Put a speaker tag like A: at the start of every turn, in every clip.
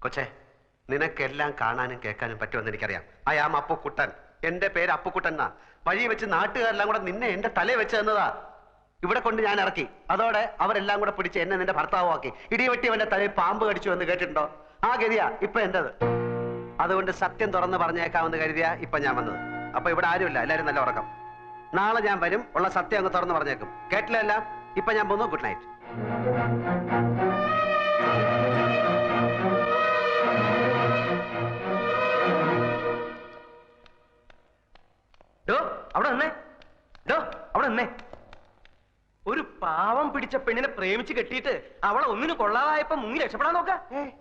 A: കൊച്ചേ, നിനക്കെല്ലാം കാണാനും കേൾക്കാനും പറ്റുമെന്ന് എനിക്കറിയാം. I am Appukuttan. എന്റെ പേര് അപ്പുക്കുട്ടൻ എന്നാ. വഴി വെച്ച് നാട്ടുകാരെല്ലാം കൂടെ നിന്നെ എന്റെ തലയിൽ വെച്ച് തന്നതാ. ഇവിടെ കൊണ്ട് ഞാൻ ഇറക്കി. അതോടെ അവരെല്ലാം കൂടെ പിടിച്ച് എന്നെ നിന്റെ ഭർത്താവാക്കി. ഇടിവെട്ടി അവന്റെ തലയിൽ പാമ്പ് കടിച്ചു എന്ന് കേട്ടിട്ടുണ്ടോ? ആ ഗതിയാ ഇപ്പൊ എന്റേത്. അതുകൊണ്ട് സത്യം തുറന്ന് പറഞ്ഞേക്കാമെന്ന് കരുതിയാ ഇപ്പൊ ഞാൻ വന്നത്. അപ്പൊ ഇവിടെ ആരുമില്ല, എല്ലാരും നല്ല ഉറക്കം. നാളെ ഞാൻ വരും, ഉള്ള സത്യം അങ്ങ് തുറന്ന് പറഞ്ഞേക്കും. കേട്ടില്ല? ഇപ്പൊ ഞാൻ പോന്നു. Good night.
B: അവിടെ ഒരു പാവം പിടിച്ച പെണ്ണിനെ പ്രേമിച്ച് കെട്ടിയിട്ട് അവളെ ഒന്നിന് കൊള്ളാതായപ്പോ മുങ്ങി രക്ഷപ്പെടാൻ നോക്ക.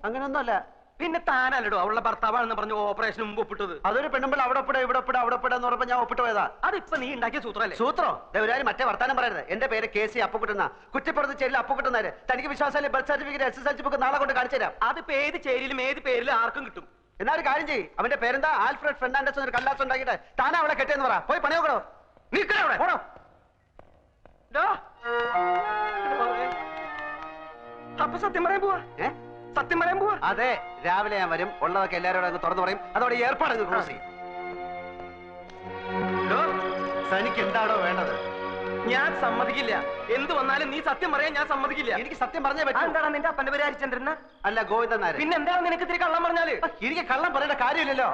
A: അങ്ങനെയൊന്നുമല്ല.
B: പിന്നെ താനല്ലോ അവളുടെ ഭർത്താവാണെന്ന് പറഞ്ഞു ഓപ്പറേഷൻ മുമ്പ് ഒപ്പിട്ടത്.
A: അതൊരു പെണ്ണുമ്പോൾ അവിടെ ഒപ്പിട ഇവിടെ ഒപ്പിട അവിടെ ഒപ്പിടാന്ന് പറഞ്ഞപ്പോ ഞാൻ ഒപ്പിട്ട് പോയതാ.
B: അതിപ്പോ നീ ഉണ്ടാക്കിയ സൂത്രല്ലേ?
A: സൂത്രോ? ഒരു മറ്റേ വർത്താനം പറയരുത്. എന്റെ പേര് KC അപ്പുക്കുട്ടനാ. കുറ്റിപ്പുറത്ത് ചേരിൽ അപ്പുക്കുട്ടനാര്. തനിക്ക് വിശ്വാസമല്ലേ? ബർത്ത് സർട്ടിഫിക്കറ്റ്, SSLC ബുക്ക് നാളെ കൊണ്ട് കാണിച്ചു തരാം.
B: അതിപ്പോ ഏത് ചേരിയിലും ഏത് പേരിലും ആർക്കും കിട്ടും.
A: എന്നാ ഒരു കാര്യം ചെയ്യും. അവന്റെ പേരെന്താ? Alfred Fernandez. ഒരു കല്ലാസ് ഉണ്ടാക്കിയിട്ട് താനാ അവളെ കെട്ടിയെന്ന് പറ. പോയി പണി നോക്കണോ?
B: നീക്കണോ? അപ്പൊ സത്യം പറയാൻ പോവാ? സത്യം പറയാൻ പോവാ?
A: അതെ, രാവിലെ ഞാൻ വരും. ഉള്ളതൊക്കെ എല്ലാവരോടും അങ്ങ് തുറന്നു പറയും. അതോടെ ഏർപ്പാട് ക്ലോസ് ചെയ്യും. തനിക്ക് എന്താണോ വേണ്ടത്?
B: ഞാൻ സമ്മതിക്കില്ല. എന്ത് വന്നാലും നീ സത്യം പറയാൻ ഞാൻ സമ്മതിക്കില്ല.
A: എനിക്ക് സത്യം പറഞ്ഞേ പറ്റും.
B: എന്താണ് നിന്റെ അപ്പന്റെ പേര്? ഹരിചന്ദ്രൻ?
A: അല്ല, ഗോവിന്ദൻ നായർ.
B: പിന്നെ എന്താണ് നിനക്ക് ഇത്തിരി കള്ളം പറഞ്ഞാല്?
A: എനിക്ക് കള്ളം പറയേണ്ട കാര്യമില്ലല്ലോ.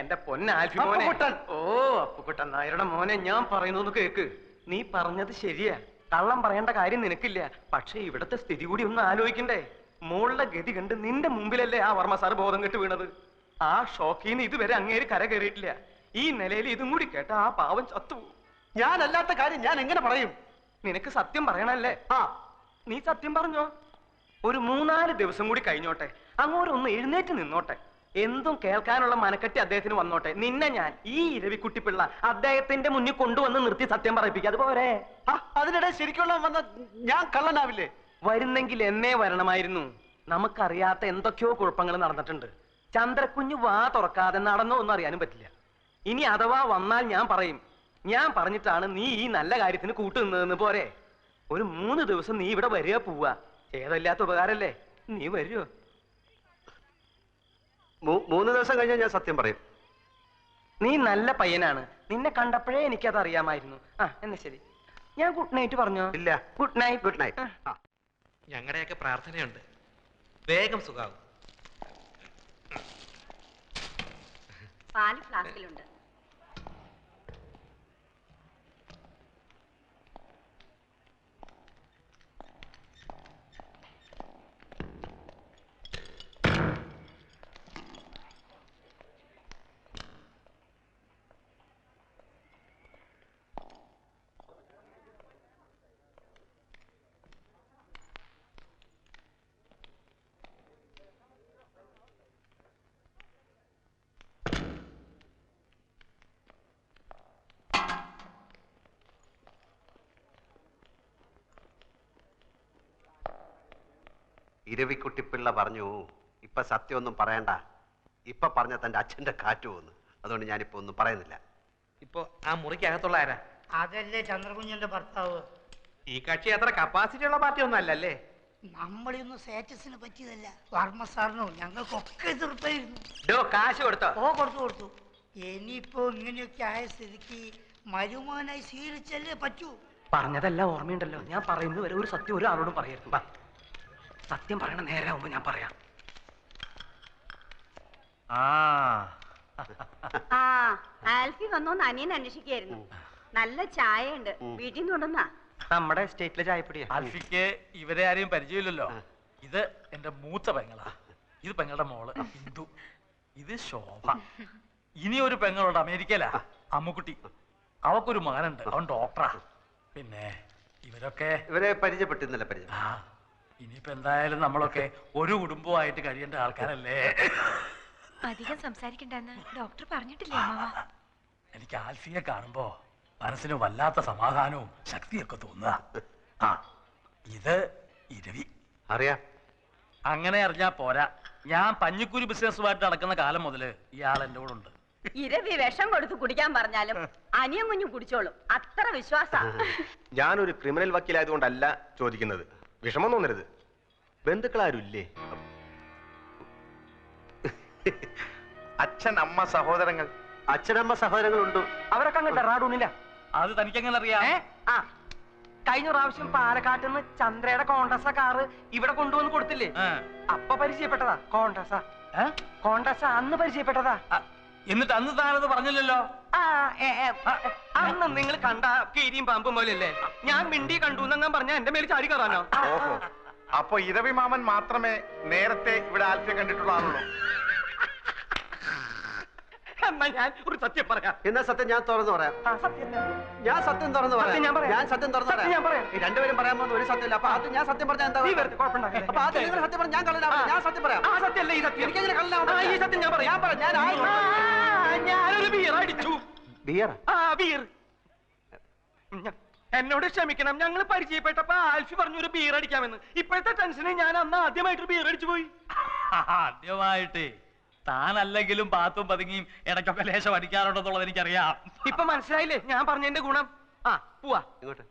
B: എന്റെ പൊന്നാൽഫി മോനെ. ഓ, അപ്പുക്കുട്ടൻ നായരുടെ മോനെ, ഞാൻ പറയുന്നൊന്ന് കേക്ക്. നീ പറഞ്ഞത് ശരിയാ. കള്ളം പറയേണ്ട കാര്യം നിനക്കില്ല. പക്ഷെ ഇവിടത്തെ സ്ഥിതി കൂടി ഒന്ന് ആലോചിക്കണ്ടേ? മോളുടെ ഗതി കണ്ട് നിന്റെ മുമ്പിലല്ലേ ആ വർമ്മ സാർ ബോധം കെട്ട് വീണത്. ആ ഷോക്കീന്ന് ഇതുവരെ അങ്ങേര് കര കയറിയിട്ടില്ല. ഈ നിലയിൽ ഇതും കൂടി കേട്ട ആ പാവം ചത്തു.
A: ഞാനല്ലാത്ത കാര്യം ഞാൻ എങ്ങനെ പറയും?
B: നിനക്ക് സത്യം പറയണല്ലേ? നീ സത്യം പറഞ്ഞോ. ഒരു 3-4 ദിവസം കൂടി കഴിഞ്ഞോട്ടെ, അങ്ങോട്ടൊന്ന് എഴുന്നേറ്റ് നിന്നോട്ടെ, എന്തും കേൾക്കാനുള്ള മനക്കെട്ടി അദ്ദേഹത്തിന് വന്നോട്ടെ. നിന്നെ ഞാൻ ഈ ഇരവിക്കുട്ടിപ്പിള്ള അദ്ദേഹത്തിന്റെ മുന്നിൽ കൊണ്ടുവന്ന് നിർത്തി സത്യം പറയിപ്പിക്കുക. അതുപോലെ
A: അതിനിടെ ശരിക്കുള്ള വന്ന ഞാൻ കള്ളനാവില്ലേ?
B: വരുന്നെങ്കിൽ എന്നേ വരണമായിരുന്നു. നമുക്കറിയാത്ത എന്തൊക്കെയോ കുഴപ്പങ്ങൾ നടന്നിട്ടുണ്ട്. ചന്ദ്രക്കുഞ്ഞ് വാ തുറക്കാതെ നടന്നോ ഒന്നും അറിയാനും പറ്റില്ല. ഇനി അഥവാ വന്നാൽ ഞാൻ പറയും, ഞാൻ പറഞ്ഞിട്ടാണ് നീ ഈ നല്ല കാര്യത്തിന് കൂട്ടുനിന്നതെന്ന്. പോരെ? ഒരു 3 ദിവസം നീ ഇവിടെ വരിക പോവുക. ഏതല്ലാത്ത ഉപകാരല്ലേ? നീ വരുമോ?
A: 3 ദിവസം കഴിഞ്ഞാൽ ഞാൻ സത്യം പറയും.
B: നീ നല്ല പയ്യനാണ്. നിന്നെ കണ്ടപ്പോഴേ എനിക്കത് അറിയാമായിരുന്നു. എന്നാ ശരി, ഞാൻ ഗുഡ് നൈറ്റ് പറഞ്ഞോ?
A: ഇല്ല.
B: Good night.
A: Good night.
C: ഞങ്ങളുടെയൊക്കെ പ്രാർത്ഥനയുണ്ട്, വേഗം സുഖാവും.
D: പാല് ഫ്ലാസ്കിലുണ്ട്.
A: ഇരവിക്കുട്ടിപ്പിള്ള പറഞ്ഞു, ഇപ്പൊ സത്യമൊന്നും പറയണ്ട. ഇപ്പൊ പറഞ്ഞ തന്റെ അച്ഛന്റെ കാറ്റ് പോകുന്നു. അതുകൊണ്ട് ഞാനിപ്പോ ഒന്നും പറയുന്നില്ല.
C: ഇപ്പൊ ആ മുറിക്കകത്തുള്ള ആരാ?
E: അതല്ലേ ചന്ദ്രകുഞ്ഞിന്റെ ഭർത്താവ്.
C: ഈ കക്ഷി അത്ര കപ്പാസിറ്റി ഉള്ള പാർട്ടി ഒന്നും അല്ലല്ലേ?
E: നമ്മളൊന്നും സ്റ്റാറ്റസിന് പറ്റിയതല്ല. വർമ്മ സാറിനോ ഞങ്ങൾക്കൊക്കെ എതിർപ്പായിരുന്നു.
B: കാശ് കൊടുത്തോ?
E: ഓ, കൊടുത്തു. ഇനിയിപ്പോ ഇങ്ങനെയൊക്കെ ആയ സ്ഥിതിക്ക് മരുമാനായി സ്വീകരിച്ചല്ലേ പറ്റൂ.
B: പറഞ്ഞതെല്ലാം ഓർമ്മയുണ്ടല്ലോ. ഞാൻ പറയുന്നത് വരെ ഒരു സത്യം ഒരാളോടും പറയരുത്. സത്യം പറയണ നേരാവുമ്പോ ഞാൻ പറയാം.
D: ആൽഫി വന്നോന്ന് അനിയൻ അന്വേഷിക്കായിരുന്നു. നല്ല ചായ ഉണ്ട്, വീട്ടിൽ നിന്ന് കൊണ്ടുവന്നാ.
B: നമ്മുടെ സ്റ്റേറ്റിലെ ചായപ്പൊടിയാ.
F: ആൽഫിക്ക് ഇവരെ ആരെയും പരിചയമില്ലല്ലോ. ഇത് എന്റെ മൂത്ത പെങ്ങളാ. ഇത് പെങ്ങളുടെ മോള് ഇന്ദു. ഇത് ശോഭ. ഇനി ഒരു പെങ്ങളുണ്ട് അമേരിക്കയിലാ, അമ്മുക്കുട്ടി. അവക്കൊരു മകനുണ്ട്, അവൻ ഡോക്ടറാ. പിന്നെ ഇവരെ
A: പരിചയപ്പെട്ടിരുന്നില്ല.
F: ഇനിയിപ്പോ എന്തായാലും നമ്മളൊക്കെ ഒരു കുടുംബമായിട്ട് കഴിയേണ്ട ആൾക്കാരല്ലേ.
G: അധികം സംസാരിക്കണ്ടെന്ന് ഡോക്ടർ പറഞ്ഞിട്ടില്ലേ അമ്മാവ?
F: എനിക്ക് ആൽഫിയെ കാണുമ്പോ മനസ്സിന് വല്ലാത്ത സമാധാനവും ശക്തിയൊക്കെ തോന്നുക. ഇത് ഇരവി.
A: അറിയാം.
F: അങ്ങനെ അറിഞ്ഞാ പോരാ. ഞാൻ പഞ്ഞിക്കുരി ബിസിനസ്സുമായിട്ട് നടക്കുന്ന കാലം മുതല് ഇയാൾ എന്റെ കൂടെ ഉണ്ട്.
D: ഇരവി വിഷം കൊടുത്ത് കുടിക്കാൻ പറഞ്ഞാലും അനിയും കുഞ്ഞും കുടിച്ചോളും, അത്ര വിശ്വാസ.
H: ഞാനൊരു ക്രിമിനൽ വക്കീലായതുകൊണ്ടല്ല ചോദിക്കുന്നത്. വിഷമം തോന്നരുത്. ബന്ധുക്കളാരും ഇല്ലേ? അച്ഛൻ അമ്മ സഹോദരങ്ങൾ
A: അച്ഛനമ്മ സഹോദരങ്ങളുണ്ട്.
B: അവരൊക്കെ അങ്ങ് ഡെറാഡൂണില്ല.
F: അത് തനിക്കെങ്ങനെ അറിയാം?
B: ആ കഴിഞ്ഞ പ്രാവശ്യം പാലക്കാട്ടിൽ നിന്ന് ചന്ദ്രയുടെ കോൺഗ്രസ കാറ് ഇവിടെ കൊണ്ടുവന്ന് കൊടുത്തില്ലേ? അപ്പൊ പരിചയപ്പെട്ടതാ കോൺഗ്രസ. കോൺഗ്രസ അന്ന് പരിചയപ്പെട്ടതാ.
F: എന്നിട്ട് അന്ന് താനത് പറഞ്ഞില്ലല്ലോ.
B: അന്ന് നിങ്ങൾ കണ്ട കീരിയും പാമ്പും പോലെയല്ലേ? ഞാൻ മിണ്ടി കണ്ടു എന്നങ്ങാൻ പറഞ്ഞ എന്റെ മേൽ ചാടി കയറാനോ?
H: ഓഹോ, അപ്പൊ ഇരവി മാമൻ മാത്രമേ നേരത്തെ ഇവിടെ ആൽഫിയെ കണ്ടിട്ടുള്ള ആളുള്ളൂ.
B: എന്നാ ഞാൻ ഒരു സത്യം പറയാം.
A: എന്നാ സത്യം ഞാൻ തുറന്നു പറയാം. ഞാൻ സത്യം തുറന്നു പറയാം. ഞാൻ സത്യം തുറന്നു പറയാം. ഈ രണ്ടുപേരും പറയാൻ പോകുന്ന ഒരു സത്യമില്ല. അപ്പൊ അത് ഞാൻ സത്യം പറഞ്ഞാൽ എന്താ? അപ്പൊ അത് നിങ്ങൾ സത്യം പറഞ്ഞാൽ ഞാൻ കള്ളനാ. ഞാൻ സത്യം പറയാം. എനിക്കെങ്ങനെ കള്ളനാ?
B: ഞാനൊരു ബിയർ അടിച്ചു.
A: ബിയർ?
B: ബിയർ. എന്നോട് ക്ഷമിക്കണം, ഞങ്ങൾ പരിചയപ്പെട്ടപ്പോ ആൽഫി പറഞ്ഞു ഒരു ബിയർ അടിക്കാമെന്ന്. ഇപ്പോഴത്തെ ടെൻഷന് ഞാൻ അന്ന് ആദ്യമായിട്ടൊരു ബിയർ അടിച്ചു പോയി.
F: ആദ്യമായിട്ട് താനല്ലെങ്കിലും പാത്തും പതുങ്ങിയും ഇടയ്ക്കൊക്കെ ലേശം അടിക്കാറുണ്ടെന്നുള്ളത് എനിക്കറിയാം.
B: ഇപ്പൊ മനസ്സിലായില്ലേ ഞാൻ പറഞ്ഞതിന്റെ ഗുണം? പോവാ.
A: ഇങ്ങോട്ട്.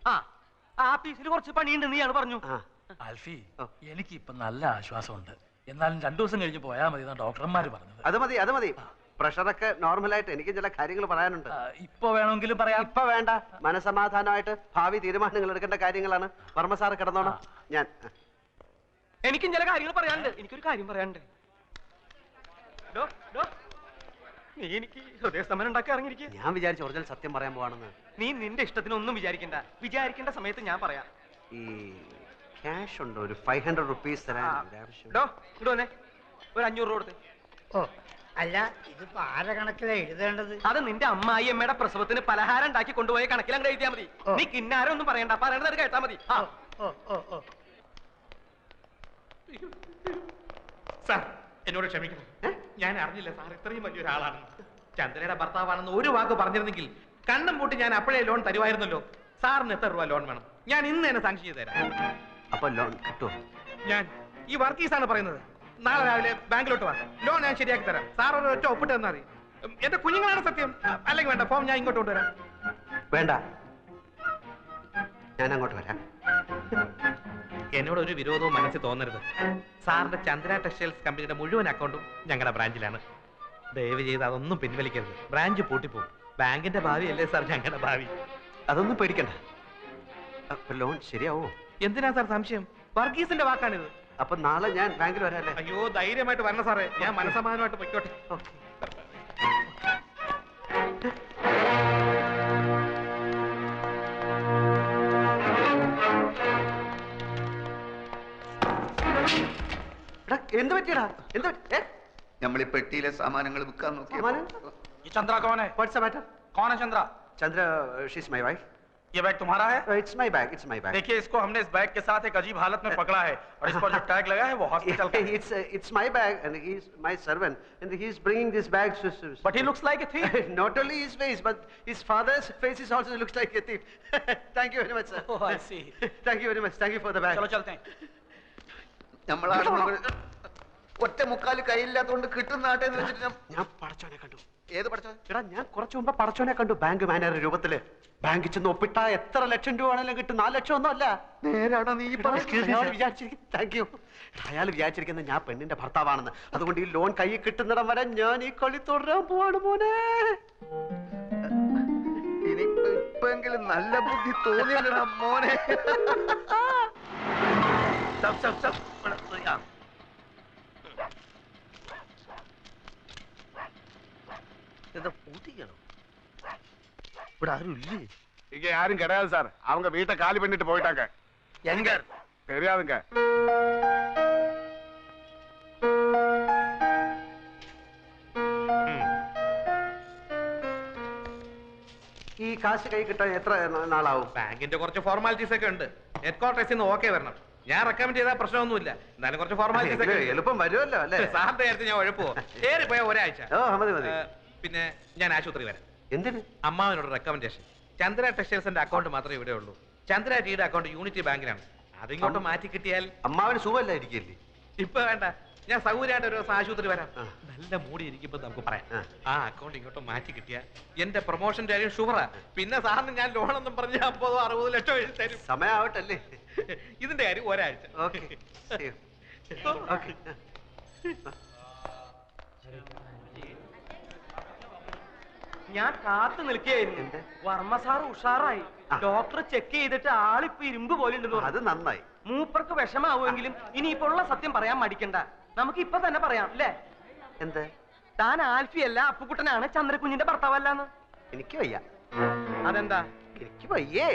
B: ആ പീസിൽ കുറച്ച് പണിയുണ്ട് നീയാണ് പറഞ്ഞു.
F: ആൽഫി, എനിക്ക് ഇപ്പൊ നല്ല ആശ്വാസമുണ്ട്. എന്നാലും 2 ദിവസം കഴിഞ്ഞ് പോയാൽ മതി എന്നാ ഡോക്ടർമാര് പറഞ്ഞത്.
A: അത് മതി. പ്രഷറൊക്കെ നോർമലായിട്ട് എനിക്ക് ചില കാര്യങ്ങൾ പറയാനുണ്ട്.
F: ഇപ്പൊ വേണമെങ്കിലും പറയാം.
A: ഇപ്പൊ വേണ്ട. മനസമാധാനമായിട്ട് ഭാവി തീരുമാനങ്ങൾ എടുക്കേണ്ട കാര്യങ്ങളാണ്. വർമ്മ സാറ് കിടന്നോണം. ഞാൻ
B: എനിക്കും ചില കാര്യങ്ങൾ പറയാനുണ്ട്. എനിക്കൊരു കാര്യം പറയാനുണ്ട്. നീ എനിക്ക് ഹൃദയസ്തംഭനം ഉണ്ടാക്കി ഇറങ്ങിയിരിക്കുക.
A: ഞാൻ വിചാരിച്ചു ഒറിജിനൽ സത്യം പറയാൻ പോവാണെന്ന്.
B: നീ നിന്റെ ഇഷ്ടത്തിനൊന്നും വിചാരിക്കേണ്ട സമയത്ത് ഞാൻ പറയാം.
A: ഈ ക്യാഷ് ഉണ്ടോ? ഒരു 500 റുപ്പീസ് തരാൻ
B: ഇടോന്നെ ഒരു 500 രൂപ കൊടുത്ത്.
E: ഓ അല്ല, ഇതിപ്പോ ആരെ കണക്കിലാ എഴുതേണ്ടത്?
B: അത് നിന്റെ അമ്മായി അമ്മയുടെ പ്രസവത്തിന് പലഹാരം ഉണ്ടാക്കി കൊണ്ടുപോയ കണക്കിൽ അങ്ങ് എഴുതിയാ മതി. നീ കിന്നാരം ഒന്നും പറയണ്ട, പറയണത് കേട്ടാ മതി.
C: സാർ എന്നോട് ക്ഷമിക്കണം, ഞാൻ അറിഞ്ഞില്ല സാർ ഇത്രയും വലിയൊരാളാണെന്ന്. ചന്ദ്രയുടെ ഭർത്താവാണെന്ന് ഒരു വാക്ക് പറഞ്ഞിരുന്നെങ്കിൽ കണ്ണും പൂട്ടി ഞാൻ അപ്പോഴേ ലോൺ തരുമായിരുന്നല്ലോ. സാറിന് എത്ര രൂപ ലോൺ വേണം? ഞാൻ ഇന്ന് തന്നെ സാങ്ഷൻ ചെയ്ത് തരാം.
A: അപ്പൊ ലോൺ കിട്ടുമോ?
C: ഞാൻ ഈ വർക്കീസാണ് പറയുന്നത്. നാളെ രാവിലെ ബാങ്കിലോട്ട് വാ, ലോൺ ഞാൻ ശരിയാക്കി തരാം. സാർ ഒരു ഒറ്റ ഒപ്പിട്ട് തന്നാൽ മതി. എന്റെ കുഞ്ഞുങ്ങളാണ് സത്യം. അല്ലെങ്കിൽ വേണ്ട, ഫോം ഞാൻ ഇങ്ങോട്ട് കൊണ്ടുവരാം.
A: വേണ്ട, ഞാൻ അങ്ങോട്ട് വരാം.
C: എന്നോട് ഒരു വിരോധവും മനസ്സിൽ തോന്നരുത്. സാറിന്റെ ചന്ദ്ര ടെക്സ്റ്റൈൽസ് കമ്പനിയുടെ മുഴുവൻ അക്കൗണ്ടും ഞങ്ങളുടെ ബ്രാഞ്ചിലാണ്. ദയവ് ചെയ്ത് അതൊന്നും പിൻവലിക്കരുത്. ബ്രാഞ്ച് പൂട്ടിപ്പോകും. ബാങ്കിന്റെ ഭാവി അല്ലേ സാർ ഞങ്ങളുടെ ഭാവി.
A: അതൊന്നും പേടിക്കണ്ട. ലോൺ ശരിയാവോ?
C: എന്തിനാ സാർ സംശയം? വർഗീസിന്റെ വാക്കാണിത്.
A: അപ്പൊ നാളെ ഞാൻ ബാങ്കിൽ വരാല്ലേ?
C: അയ്യോ, ധൈര്യമായിട്ട് വരണം സാറേ. ഞാൻ മനസ്സമാധാനമായിട്ട് പൊയ്ക്കോട്ടെ.
A: എന്ത് പറ്റിയടാ? എന്ത്
I: നമ്മൾ ഈ പെട്ടിയിലെ സാമാനങ്ങൾ വിൽക്കാൻ നോക്കി.
F: चंद्रा कौन है?
A: What's the matter?
F: कौन है Chandra?
A: Chandra, she's my wife.
F: ये बैग तुम्हारा है?
A: It's my bag. It's my bag.
F: देखिए, इसको हमने इस बैग के साथ एक अजीब हालत में पकड़ा है और इस पर जो टैग लगा है वो हॉस्पिटल का है.
A: It's my bag and he's my servant and he's bringing this bag.
F: But he looks like a thief.
A: Not only his face, but his father's face is also looks like a thief. Thank you very much, sir.
F: Oh, I see.
A: Thank you very much. Thank you for the bag.
F: चलो चलते हैं.
I: നമ്മളാണ് ഒറ്റ മുക്കാല് കയ്യില്ലാത്തതുകൊണ്ട് കിട്ടുന്ന നാട്ടെ എന്ന് വെച്ചിട്ട്
A: ഞാൻ പടച്ചോനെ കണ്ടു.
I: ഏത് പഠിച്ചോ?
A: എടാ, ഞാൻ കുറച്ചു മുമ്പ് പടച്ചോനെ കണ്ടു. ബാങ്ക് മാനേജർ രൂപത്തില്. ബാങ്കിൽ ചെന്ന് ഒപ്പിട്ടാ എത്ര ലക്ഷം രൂപ ആണെങ്കിലും കിട്ടും. 4 ലക്ഷം ഒന്നും അല്ല.
I: നേരാണോ നീ
A: അയാൾ വിചാരിച്ചിരിക്കുന്നത് ഞാൻ പെണ്ണിന്റെ ഭർത്താവാണെന്ന്. അതുകൊണ്ട് ഈ ലോൺ കൈ കിട്ടുന്നിടം വരെ ഞാൻ ഈ കളി തുടരാൻ പോവാണ് മോനെ.
I: ഇനിയിപ്പെങ്കിലും നല്ല ബുദ്ധി തോന്നിയല്ലടാ മോനെ.
A: ഇവിടെ ആരും ഇല്ലേ?
H: இங்க யாரும் கிடையாது சார். அவங்க வீட்டை காலி பண்ணிட்டு போயிட்டாங்க.
A: எங்க?
H: தெரியாதுங்க.
A: ഈ കാശ് കൈ കിട്ടാൻ എത്ര നാളാവും?
C: ബാങ്കിന്റെ കുറച്ച് ഫോർമാലിറ്റീസ് ഒക്കെ ഉണ്ട്. ഹെഡ് ക്വാർട്ടേഴ്സിൽ നിന്ന് ഓക്കെ വരണം. ഞാൻ റെക്കമെൻഡ് ചെയ്താൽ പ്രശ്നമൊന്നുമില്ല. എന്നാലും കുറച്ച് ഫോർമാലിറ്റീസ് ഒക്കെ
A: എളുപ്പം വരുമല്ലോ അല്ലേ?
C: സാറിന്റെ കാര്യത്തിൽ ഞാൻ ഉഴപ്പോ ഏറിപ്പോയ ഒരാഴ്ച.
A: മതി മതി.
C: പിന്നെ ഞാൻ ആശുപത്രി വരാം.
A: എന്തിന്?
C: അമ്മാവനോട് റെക്കമെൻഡേഷൻ. ചന്ദ്ര ടെക്സ്റ്റൈൽസിന്റെ അക്കൗണ്ട് മാത്രമേ ഇവിടെ ഉള്ളൂ. ചന്ദ്ര ടീയുടെ അക്കൗണ്ട് യൂണിറ്റി ബാങ്കിലാണ്. അതിങ്ങോട്ട് മാറ്റി കിട്ടിയാൽ
A: അമ്മാവന് സുഖമല്ലായിരിക്കില്ലേ?
C: ഇപ്പൊ വേണ്ട, ഞാൻ സൗകര്യമായിട്ട് ഒരു ദിവസം ആശുപത്രി വരാം. നല്ല മൂടി ഇരിക്കുമ്പോ നമുക്ക് പറയാം. ആ അക്കൗണ്ട് ഇങ്ങോട്ട് മാറ്റി കിട്ടിയാൽ എന്റെ പ്രൊമോഷന്റെ കാര്യം ഷുവറാ. പിന്നെ സാറിന് ഞാൻ ലോണെന്നും പറഞ്ഞ് 50-60 ലക്ഷം എഴുതി തരും.
A: സമയാവട്ടല്ലേ?
C: ഇതിന്റെ കാര്യം ഒരാഴ്ച.
B: ഞാൻ കാത്തു നിൽക്കുകയായിരുന്നു. വർമ്മ സാർ ഉഷാറായി. ഡോക്ടർ ചെക്ക് ചെയ്തിട്ട് ആളിപ്പോ ഇരുമ്പ് പോലെ ഉണ്ടെന്ന് പറഞ്ഞു.
A: അത് നന്നായി.
B: മൂപ്പർക്ക് വിഷമാവുമെങ്കിലും ഇനിയിപ്പോ ഉള്ള സത്യം പറയാൻ മടിക്കണ്ട. നമുക്ക് ഇപ്പൊ തന്നെ പറയാം അല്ലേ?
A: എന്ത്?
B: താൻ ആൽഫിയല്ല അപ്പുക്കുട്ടനാണ് ചന്ദ്രകുഞ്ഞിന്റെ ഭർത്താവല്ലാന്ന്.
A: എനിക്ക് വയ്യ.
B: അതെന്താ?
A: എനിക്ക് വയ്യേ.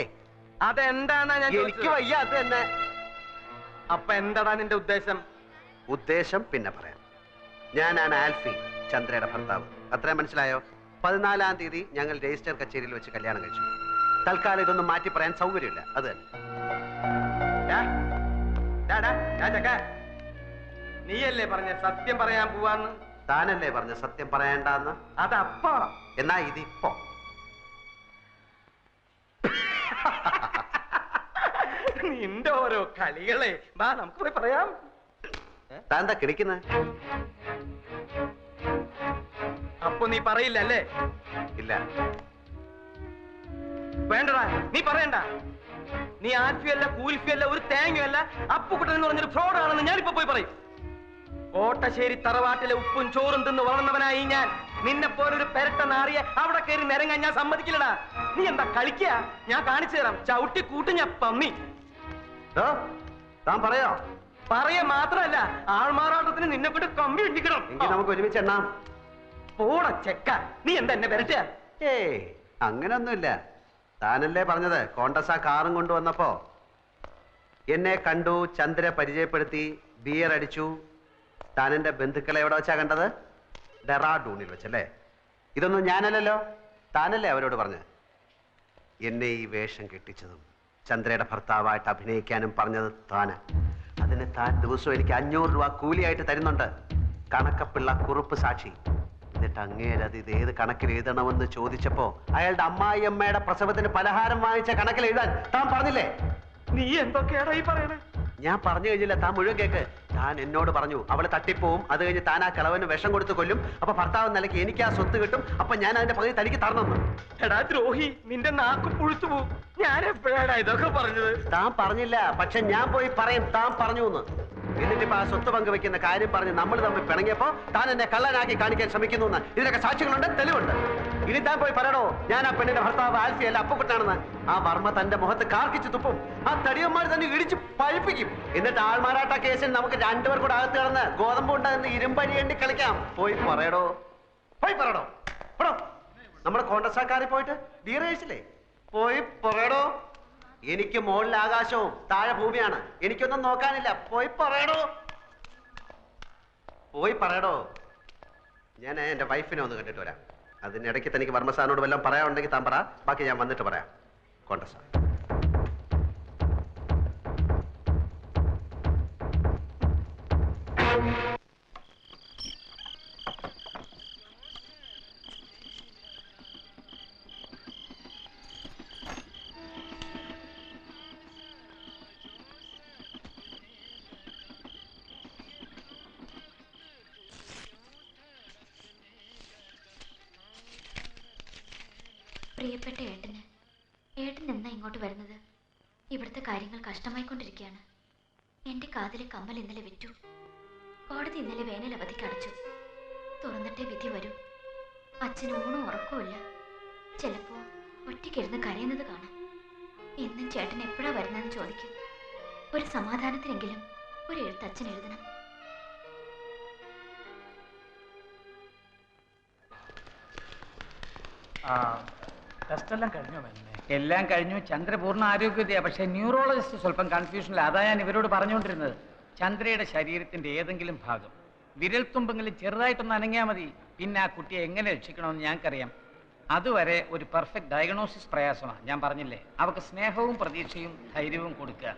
B: അതെന്താന്നാ ഞാൻ
A: എനിക്ക് വയ്യ. അത് തന്നെ.
B: അപ്പൊ എന്താടാ നിന്റെ ഉദ്ദേശം?
A: ഉദ്ദേശം പിന്നെ പറയാം. ഞാനാണ് ആൽഫി, ചന്ദ്രയുടെ ഭർത്താവ്. അത്രയും മനസ്സിലായോ? 14-ാം തീയതി ഞങ്ങൾ രജിസ്റ്റർ കച്ചേരിയിൽ വെച്ച് കല്യാണം കഴിച്ചു. തൽക്കാലം ഇതൊന്നും മാറ്റി പറയാൻ സൗകര്യമില്ല. അത് തന്നെ.
B: നീയല്ലേ പറഞ്ഞ സത്യം പറയാൻ പോവാന്ന്?
A: താനല്ലേ പറഞ്ഞ സത്യം പറയണ്ടെന്ന്?
B: അതപ്പോ.
A: എന്നാ ഇതിപ്പോ.
B: നിന്റെ ഓരോ കളികളെ വാ നമുക്ക് പോയി പറയാം.
A: താൻ എന്താ കിടക്കുന്നത്?
B: അപ്പൊ നീ പറയില്ല അല്ലേ?
A: ഇല്ല.
B: വേണ്ടടാ, നീ പറയണ്ട. നീ ആൽഫിയല്ല കൂൽഫിയല്ല ഒരു തേങ്ങയല്ല അപ്പുക്കുട്ടൻ എന്ന് പറഞ്ഞൊരു ഫ്രോഡ് ആണെന്ന് ഞാനിപ്പോ പോയി പറയും. കോട്ടശ്ശേരി തറവാട്ടിലെ ഉപ്പും ചോറും തിന്ന് വളർന്നവനായി ഞാൻ. നിന്നെ പോലൊരു പെരട്ട നാറിയെ അവിടെ കയറി നിരങ്ങാൻ ഞാൻ സമ്മതിക്കില്ലടാ. നീ എന്താ കളിക്കുക? ഞാൻ കാണിച്ചു തരാം. ചവിട്ടി കൂട്ടി ഞാൻ പന്നി.
A: താൻ പറയോ?
B: പറയ മാത്രല്ല ആൾമാറാട്ടത്തിന് നിന്നെ കൊണ്ട് കമ്പി ഇടിക്കണം.
A: എങ്കിൽ നമുക്ക് ഒരുമിച്ച് എണ്ണാം.
B: പോട ചെക്ക, നീ എന്താ എന്നെ പെരട്ടുക?
A: ഏയ് അങ്ങനൊന്നുമില്ല. താനല്ലേ പറഞ്ഞത് കോണ്ടസ കാറും കൊണ്ടുവന്നപ്പോ എന്നെ കണ്ടു, ചന്ദ്ര പരിചയപ്പെടുത്തി, ബിയർ അടിച്ചു. താൻ എന്റെ ബന്ധുക്കളെ എവിടെ വെച്ചാ കണ്ടത്? ഡെറാഡൂണിൽ വെച്ചല്ലേ? ഇതൊന്നും ഞാനല്ലല്ലോ, താനല്ലേ അവരോട് പറഞ്ഞത്. എന്നെ ഈ വേഷം കെട്ടിച്ചതും ചന്ദ്രയുടെ ഭർത്താവായിട്ട് അഭിനയിക്കാനും പറഞ്ഞത് താന്. അതിന് താൻ ദിവസവും എനിക്ക് 500 രൂപ കൂലിയായിട്ട് തരുന്നുണ്ട്. കണക്കപ്പിള്ള കുറുപ്പ് സാക്ഷി. എന്നിട്ട് അങ്ങേരത് ഇത് ഏത് കണക്കിൽ എഴുതണമെന്ന് ചോദിച്ചപ്പോ അയാളുടെ അമ്മായിയമ്മയുടെ പ്രസവത്തിന് പലഹാരം വാങ്ങിച്ച കണക്കിൽ എഴുതാൻ താൻ പറഞ്ഞില്ലേ?
B: നീ എന്തൊക്കെയാടാ ഈ പറയണേ?
A: ഞാൻ പറഞ്ഞു കഴിഞ്ഞില്ല, താൻ മുഴുവൻ കേക്ക്. താൻ എന്നോട് പറഞ്ഞു അവള് തട്ടിപ്പോവും, അത് കഴിഞ്ഞ് താൻ ആ കിളവന് വിഷം കൊടുത്ത് കൊല്ലും, അപ്പൊ ഭർത്താവ് നിലയ്ക്ക് എനിക്ക് ആ സ്വത്ത് കിട്ടും, അപ്പൊ ഞാൻ അതിന്റെ പകുതി തനിക്ക് തരണമെന്ന്.
B: എടാ ദ്രോഹി, നിന്റെ നാക്ക് പുഴുത്തു പോവും. ഞാൻ എപ്പോഴാണ് ഇതൊക്കെ പറഞ്ഞത്?
A: താൻ പറഞ്ഞില്ല, പക്ഷെ ഞാൻ പോയി പറയും താൻ പറഞ്ഞു എന്ന്. എന്നിട്ടിപ്പോ ആ സ്വത്ത് പങ്കുവെക്കുന്ന കാര്യം പറഞ്ഞ് നമ്മൾ തമ്മിൽ പിണങ്ങിയപ്പോ താൻ എന്നെ കള്ളനാക്കി കാണിക്കാൻ ശ്രമിക്കുന്നു. ഇതിനൊക്കെ സാക്ഷികളുണ്ട്, തെളിവുണ്ട്. ഇനി താൻ പോയി പറയണോ ഞാൻ ആ പെണ്ണിന്റെ ഭർത്താവ് ആൽഫിയല്ല അപ്പുക്കുട്ടനാണെന്ന്? ആ വർമ്മ തന്റെ മുഖത്ത് കാർക്കിച്ച് തുപ്പും, ആ തടിയന്മാർ തന്നെ ഇടിച്ച് പഴിപ്പിക്കും. എന്നിട്ട് ആൾമാറാട്ട കേസിൽ നമുക്ക് 2 പേർ കൂടെ അകത്ത് കിടന്ന് ഗോതമ്പ് ഉണ്ടാകുന്ന ഇരുമ്പഴിയേണ്ടി കളിക്കാം. പോയി പറയടോ, പോയി പറയടോ. നമ്മുടെ കോൺഗ്രസ്സാക്കാരിൽ പോയിട്ട് ബിയർ കഴിച്ചില്ലേ? പോയി പറയടോ. എനിക്ക് മുകളിൽ ആകാശവും താഴെ ഭൂമിയാണ്, എനിക്കൊന്നും നോക്കാനില്ല. പോയി പറയടോ, പോയി പറയടോ. ഞാൻ എന്റെ വൈഫിനെ ഒന്ന് കണ്ടിട്ട് വരാം. അതിനിടയ്ക്ക് തനിക്ക് വർമ്മ സാറിനോട് വല്ലതും പറയാനുണ്ടെങ്കിൽ താൻ പറ, ബാക്കി ഞാൻ വന്നിട്ട് പറയാം. കോൺഗ്രസ്
J: പ്രിയപ്പെട്ട ഏട്ടന്, ഏട്ടൻ എന്നാ ഇങ്ങോട്ട് വരുന്നത്? ഇവിടുത്തെ കാര്യങ്ങൾ കഷ്ടമായിക്കൊണ്ടിരിക്കുകയാണ്. എൻ്റെ കാതിലെ കമ്മൽ ഇന്നലെ വിറ്റു. കോടതി ഇന്നലെ വേനൽ അവധിക്ക് അടച്ചു. തുറന്നിട്ടേ വിധി വരൂ. അച്ഛന് ഊണും ഉറക്കവുമില്ല. ചിലപ്പോൾ ഒറ്റയ്ക്കിരുന്ന് കരയുന്നത് കാണാം. എന്നും ചേട്ടൻ എപ്പോഴാ വരുന്നതെന്ന് ചോദിക്കും. ഒരു സമാധാനത്തിനെങ്കിലും ഒരു എഴുത്ത് അച്ഛൻ എഴുതണം.
F: ടെസ്റ്റ് എല്ലാം കഴിഞ്ഞോ?
K: എല്ലാം കഴിഞ്ഞു. ചന്ദ്ര പൂർണ്ണ ആരോഗ്യതയാണ്. പക്ഷേ ന്യൂറോളജിസ്റ്റ് സ്വല്പം കൺഫ്യൂഷനില്ല. അതാ ഞാൻ ഇവരോട് പറഞ്ഞുകൊണ്ടിരുന്നത്. ചന്ദ്രയുടെ ശരീരത്തിന്റെ ഏതെങ്കിലും ഭാഗം വിരൽത്തുമ്പെങ്കിലും ചെറുതായിട്ടൊന്ന് അനങ്ങിയാൽ മതി. പിന്നെ ആ കുട്ടിയെ എങ്ങനെ രക്ഷിക്കണമെന്ന് ഞങ്ങൾക്കറിയാം. അതുവരെ ഒരു പെർഫെക്റ്റ് ഡയഗ്നോസിസ് പ്രയാസമാണ്. ഞാൻ പറഞ്ഞില്ലേ, അവർക്ക് സ്നേഹവും പ്രതീക്ഷയും ധൈര്യവും കൊടുക്കുക.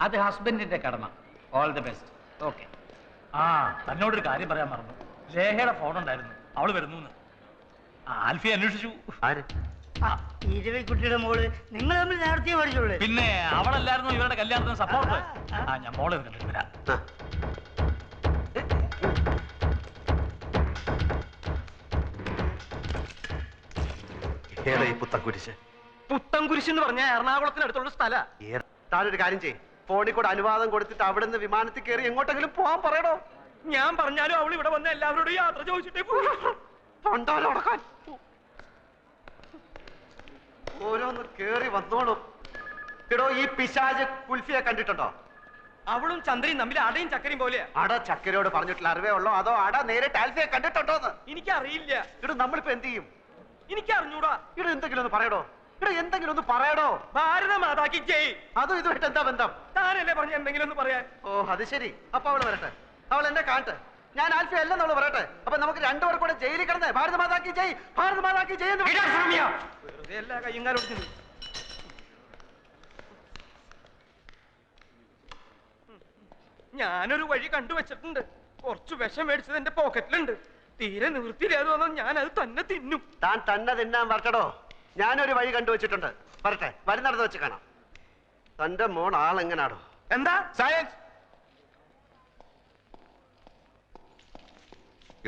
K: അത് ഹസ്ബൻഡിന്റെ കടമ. All the best. ഓക്കെ.
F: തന്നോടൊരു കാര്യം പറയാൻ മറന്നു. ലേഹയുടെ ഫോൺ ഉണ്ടായിരുന്നു, അവള് വരുന്നു. ആൽഫി അന്വേഷിച്ചു.
E: കുട്ടിയുടെ മോള് നിങ്ങൾ തമ്മിൽ നേരത്തെ പഠിച്ചോളൂ.
F: പിന്നെ അവളല്ലായിരുന്നു ഇവരുടെ കല്യാണത്തിന് സപ്പോർട്ട്. ഞാൻ മോളെ കണ്ടിട്ട് വരാം.
B: പുത്തൻകുരിശ് എന്ന് പറഞ്ഞാൽ എറണാകുളത്തിനടുത്തുള്ള സ്ഥല.
A: താനൊരു കാര്യം ചെയ്യ്, ഫോണിൽ കൂടെ അനുവാദം കൊടുത്തിട്ട് അവിടെ നിന്ന് വിമാനത്തിൽ കയറി എങ്ങോട്ടെങ്കിലും പോകാൻ പറയണോ.
B: ഞാൻ പറഞ്ഞാലും അവൾ ഇവിടെ വന്ന എല്ലാവരോടും യാത്ര ചോദിച്ചിട്ടേ
A: തൊണ്ടാലോടക്കാൻ ഓരോന്ന് കേറി വന്നോളും. എടോ, ഈ പിശാച് കുൽഫിയെ കണ്ടിട്ടുണ്ടോ?
B: അവളും ചന്ദ്രയും തമ്മിൽ അടയും ചക്കരയും പോലെയാ.
A: അട ചക്കരയോട് പറഞ്ഞിട്ടുള്ള അറിവേ ഉള്ളോ അതോ അട നേരിട്ട് ആൽഫിയെ കണ്ടിട്ടുണ്ടോന്ന്?
B: എനിക്കറിയില്ല.
A: ഇവിടെ നമ്മളിപ്പോ എന്ത് ചെയ്യും?
B: എനിക്ക് അറിഞ്ഞൂടാ.
A: ഇവിടെ എന്തെങ്കിലും ഒന്ന് പറയടോ. ഇവിടെ എന്തെങ്കിലും ഒന്ന് പറയടോ.
B: ഭാരത മാതാക്കി ജയ്.
A: അതും ഇതുമായിട്ട് എന്താ ബന്ധം?
B: താനല്ലേ പറഞ്ഞ എന്തെങ്കിലും ഒന്ന് പറയാൻ.
A: ഓ അത് ശരി. അപ്പൊ അവള് വരട്ടെ, അവൾ എന്നെ കാണട്ടെ. ഞാൻ ആൽഫി അല്ലെന്ന് അവള് പറയട്ടെ. അപ്പൊ നമുക്ക് രണ്ടുപേർ കൂടെ ജയിലിൽ കിടന്നേ ഭാരത മാതാക്കി ജയ്, ഭാരത മാതാക്കി ജയ് എന്ന്
B: വെറുതെ എല്ലാ കയ്യും കാലും ഒടിഞ്ഞു. ഞാനൊരു വഴി കണ്ടുവച്ചിട്ടുണ്ട്. കുറച്ച് വിഷം മേടിച്ചത് എന്റെ പോക്കറ്റിലുണ്ട്. തീരെ നിവൃത്തിയില്ലാതെ വന്നാൽ ഞാൻ അത് തന്നെ തിന്നും.
A: താൻ തന്നെ തിന്നാൻ വരട്ടടോ. ഞാനൊരു വഴി കണ്ടുവച്ചിട്ടുണ്ട്. വരട്ടെ, വരുന്നിടത്ത് വെച്ച് കാണാം. തന്റെ മോൾ ആളെങ്ങനാടോ?
B: എന്താ
A: സയൻസ്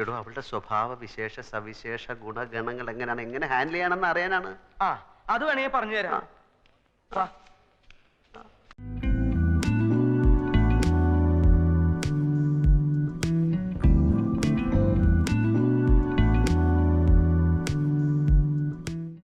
A: എടോ, അവളുടെ സ്വഭാവ വിശേഷ സവിശേഷ ഗുണഗണങ്ങൾ എങ്ങനെയാണ്, എങ്ങനെ ഹാൻഡിൽ ചെയ്യണമെന്ന് അറിയാനാണ്.
B: അത് വേണമെങ്കിൽ പറഞ്ഞു തരാം.